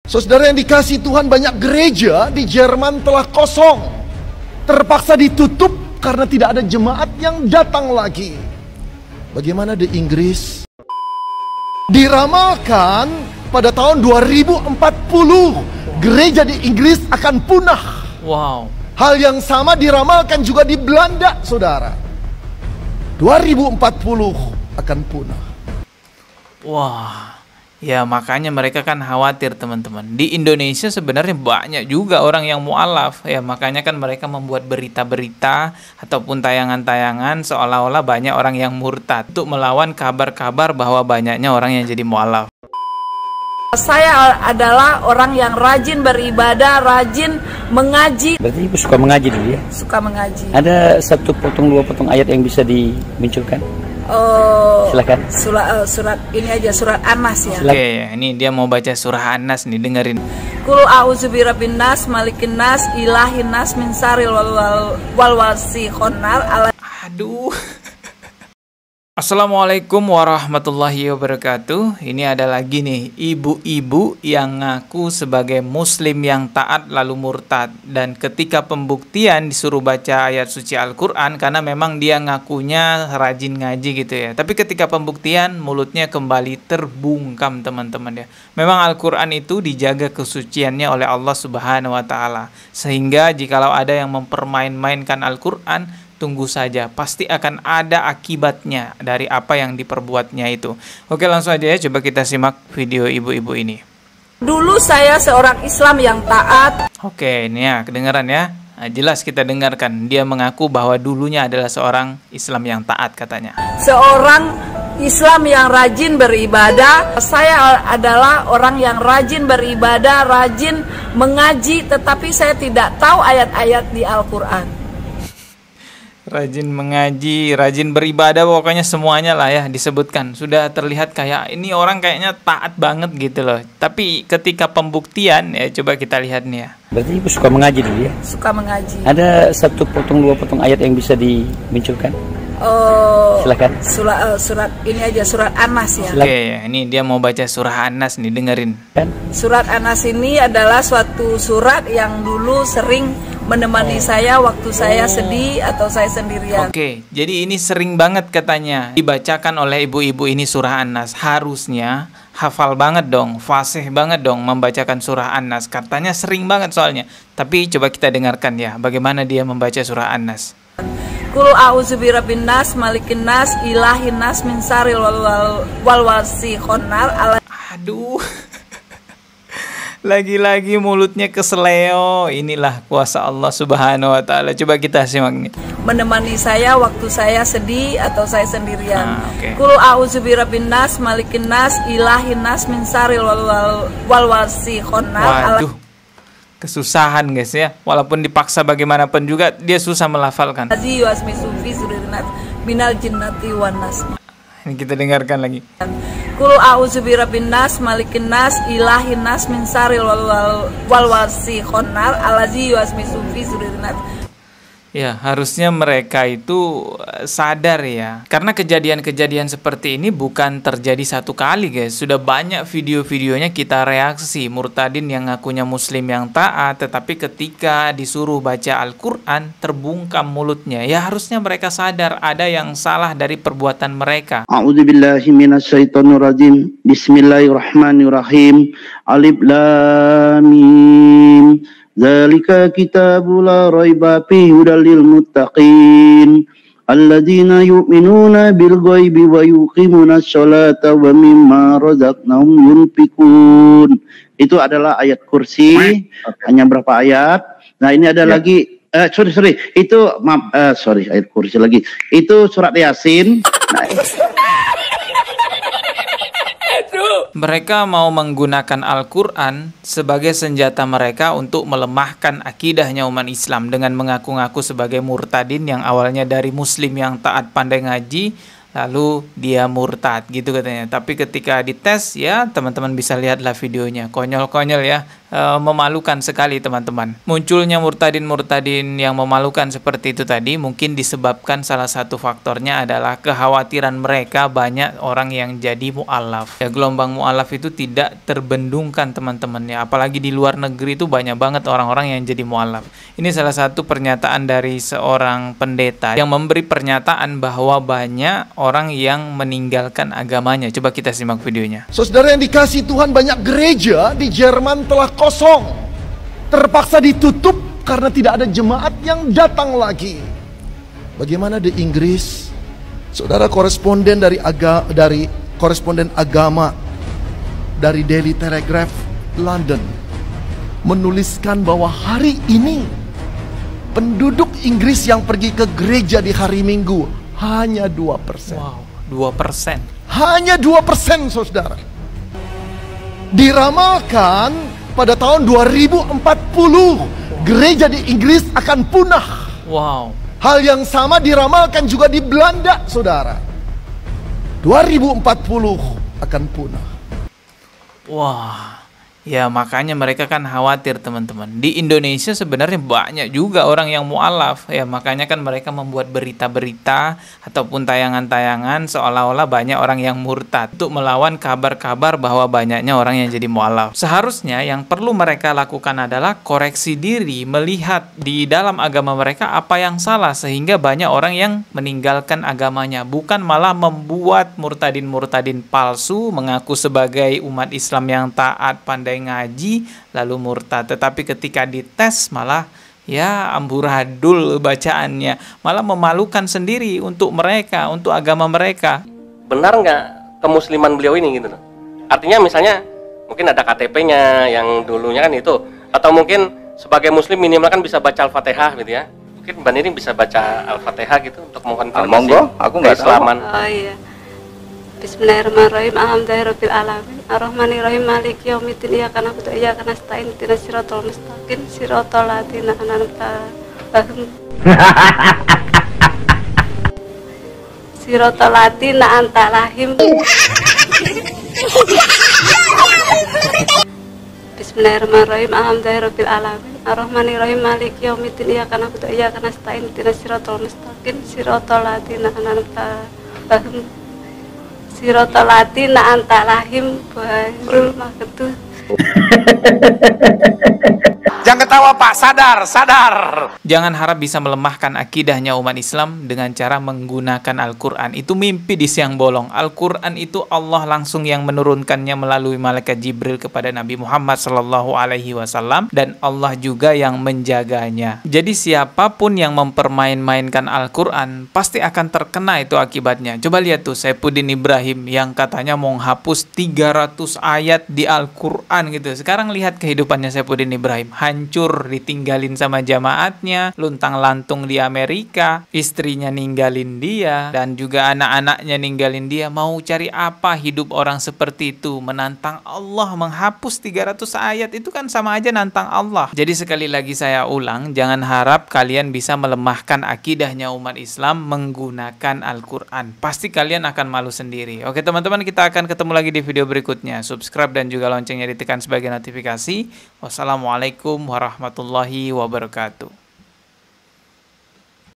Saudara yang dikasihi Tuhan, banyak gereja di Jerman telah kosong, terpaksa ditutup karena tidak ada jemaat yang datang lagi. Bagaimana di Inggris? Diramalkan pada tahun 2040 gereja di Inggris akan punah. Wow. Hal yang sama diramalkan juga di Belanda, saudara. 2040 akan punah. Wah. Ya makanya mereka kan khawatir teman-teman. Di Indonesia sebenarnya banyak juga orang yang mualaf. Ya makanya kan mereka membuat berita-berita ataupun tayangan-tayangan seolah-olah banyak orang yang murtad untuk melawan kabar-kabar bahwa banyaknya orang yang jadi mualaf. Saya adalah orang yang rajin beribadah, rajin mengaji. Berarti Ibu suka mengaji dulu ya? Suka mengaji. Ada satu potong dua potong ayat yang bisa dimunculkan? Silakan. Surat ini aja, surat An-Nas ya. Oke, ini dia mau baca surah An-Nas nih, dengerin. Qul a'udzu birabbin nas, malikin nas, ilahin nas, min syarril waswasil. Aduh. Assalamualaikum warahmatullahi wabarakatuh. Ini ada lagi nih ibu-ibu yang ngaku sebagai muslim yang taat lalu murtad. Dan ketika pembuktian disuruh baca ayat suci Al-Quran, karena memang dia ngakunya rajin ngaji gitu ya. Tapi ketika pembuktian mulutnya kembali terbungkam teman-teman ya. Memang Al-Quran itu dijaga kesuciannya oleh Allah Subhanahu wa Ta'ala. Sehingga jikalau ada yang mempermain-mainkan Al-Quran, tunggu saja, pasti akan ada akibatnya dari apa yang diperbuatnya itu. Oke, langsung aja ya, coba kita simak video ibu-ibu ini. Dulu saya seorang Islam yang taat. Oke, ini ya, kedengaran ya. Nah, jelas kita dengarkan. Dia mengaku bahwa dulunya adalah seorang Islam yang taat katanya. Seorang Islam yang rajin beribadah. Saya adalah orang yang rajin beribadah, rajin mengaji, tetapi saya tidak tahu ayat-ayat di Al-Quran. Rajin mengaji, rajin beribadah, pokoknya semuanya lah ya disebutkan. Sudah terlihat kayak ini orang kayaknya taat banget gitu loh. Tapi ketika pembuktian ya coba kita lihat nih ya. Berarti Ibu suka mengaji dulu ya? Suka mengaji. Ada satu potong dua potong ayat yang bisa dimunculkan? Silakan. Surat ini aja, surat An-Nas ya. Oke, ini dia mau baca surah An-Nas nih, dengerin. Surat An-Nas ini adalah suatu surat yang dulu sering menemani saya waktu saya sedih atau saya sendirian. Oke, jadi ini sering banget katanya dibacakan oleh ibu-ibu ini surah An-Nas. Harusnya hafal banget dong, fasih banget dong membacakan surah An-Nas. Katanya sering banget soalnya. Tapi coba kita dengarkan ya, bagaimana dia membaca surah An-Nas. Qul a'udzu birabbin nas, malikin nas, ilahin nas, min syarril waswasil. Aduh. Lagi-lagi mulutnya keseleo. Inilah kuasa Allah Subhanahu wa Ta'ala. Coba kita simak nih. Menemani saya waktu saya sedih atau saya sendirian. Okay. Qul a'udzu birabbin nas, malikin nas, ilahin nas, min syarril waswasil. Waduh. Kesusahan guys ya. Walaupun dipaksa bagaimanapun juga dia susah melafalkan. Minal jinnati wan nas. Ini kita dengarkan lagi. Qul a'udzu birabbin nas, malikin nas, ilahin nas, min syarril waswasil. Ya, harusnya mereka itu sadar ya. Karena kejadian-kejadian seperti ini bukan terjadi satu kali guys. Sudah banyak video-videonya kita reaksi. Murtadin yang ngakunya muslim yang taat, tetapi ketika disuruh baca Al-Quran, terbungkam mulutnya. Ya harusnya mereka sadar ada yang salah dari perbuatan mereka. A'udzubillahi minasyaitonirrajim. Bismillahirrahmanirrahim. Alif lam mim. Dzalika kitabul la raiba fihi hudal lil muttaqin alladzina yu'minuna bil ghaibi wa yuqimuna sholata wa mimma razaqnahum yunfikun. Itu adalah ayat kursi. Hanya berapa ayat? Nah, ini ada lagi sorry. Itu maaf, ayat kursi lagi. Itu surat Yasin. Nah, mereka mau menggunakan Al-Quran sebagai senjata mereka untuk melemahkan akidahnya umat Islam dengan mengaku-ngaku sebagai murtadin yang awalnya dari muslim yang taat pandai ngaji, lalu dia murtad gitu katanya. Tapi ketika dites ya teman-teman bisa lihatlah videonya, konyol-konyol ya. memalukan sekali teman-teman. Munculnya murtadin-murtadin yang memalukan seperti itu tadi mungkin disebabkan salah satu faktornya adalah kekhawatiran mereka banyak orang yang jadi mu'alaf. Ya, gelombang mu'alaf itu tidak terbendungkan teman-teman ya, apalagi di luar negeri itu banyak banget orang-orang yang jadi mu'alaf. Ini salah satu pernyataan dari seorang pendeta yang memberi pernyataan bahwa banyak orang yang meninggalkan agamanya. Coba kita simak videonya. Saudara yang dikasihi Tuhan, banyak gereja di Jerman telah kosong, terpaksa ditutup karena tidak ada jemaat yang datang lagi. Bagaimana di Inggris? Saudara, koresponden koresponden agama dari Daily Telegraph London menuliskan bahwa hari ini penduduk Inggris yang pergi ke gereja di hari Minggu hanya 2%. Wow, 2%. Hanya 2%, saudara. Diramalkan pada tahun 2040 gereja di Inggris akan punah. Wow. Hal yang sama diramalkan juga di Belanda, saudara. 2040 akan punah. Wah. Ya makanya mereka kan khawatir teman-teman. Di Indonesia sebenarnya banyak juga orang yang mu'alaf. Ya makanya kan mereka membuat berita-berita ataupun tayangan-tayangan seolah-olah banyak orang yang murtad untuk melawan kabar-kabar bahwa banyaknya orang yang jadi mu'alaf. Seharusnya yang perlu mereka lakukan adalah koreksi diri, melihat di dalam agama mereka apa yang salah sehingga banyak orang yang meninggalkan agamanya. Bukan malah membuat murtadin-murtadin palsu mengaku sebagai umat Islam yang taat, pandai ngaji lalu murtad, tetapi ketika dites malah ya amburadul bacaannya, malah memalukan sendiri untuk mereka, untuk agama mereka. Benar nggak kemusliman beliau ini gitu loh? Artinya misalnya mungkin ada KTP-nya yang dulunya kan itu, atau mungkin sebagai muslim minimal kan bisa baca Al-Fatihah gitu ya. Mungkin Mbak Nining bisa baca Al-Fatihah gitu untuk mengkonfirmasi monggo, aku nggak keislaman. Oh iya. Bismillahirrahmanirrahim. Alhamdulillahirabbil alamin. Arrahmanirrahim. Maliki yaumiddin. Iyyaka na'budu wa iyyaka nasta'in. Ihdinas siratal mustaqim. Siratal ladzina an'amta 'alaihim. Siratal ladzina an'amta 'alaihim. Bismillahirrahmanirrahim. Alhamdulillahirabbil alamin. Arrahmanirrahim. Maliki yaumiddin. Iyyaka na'budu wa iyyaka nasta'in. Ihdinas siratal mustaqim. Siratal ladzina an'amta 'alaihim. Siratal ladzina an'amta 'alaihim ghairil maghdubi. Jangan ketawa Pak, sadar. Jangan harap bisa melemahkan akidahnya umat Islam dengan cara menggunakan Al-Quran. Itu mimpi di siang bolong. Al-Quran itu Allah langsung yang menurunkannya melalui malaikat Jibril kepada Nabi Muhammad SAW, dan Allah juga yang menjaganya. Jadi siapapun yang mempermain-mainkan Al-Quran pasti akan terkena itu akibatnya. Coba lihat tuh Saifuddin Ibrahim yang katanya mau hapus 300 ayat di Al-Quran gitu. Sekarang lihat kehidupannya Saifuddin Ibrahim, hancur, ditinggalin sama jamaatnya, luntang-lantung di Amerika, istrinya ninggalin dia, dan juga anak-anaknya ninggalin dia. Mau cari apa hidup orang seperti itu? Menantang Allah, menghapus 300 ayat, itu kan sama aja nantang Allah. Jadi sekali lagi saya ulang, jangan harap kalian bisa melemahkan akidahnya umat Islam menggunakan Al-Quran. Pasti kalian akan malu sendiri. Oke teman-teman, kita akan ketemu lagi di video berikutnya. Subscribe dan juga loncengnya ditekan sebagai notifikasi. Wassalamualaikum warahmatullahi wabarakatuh.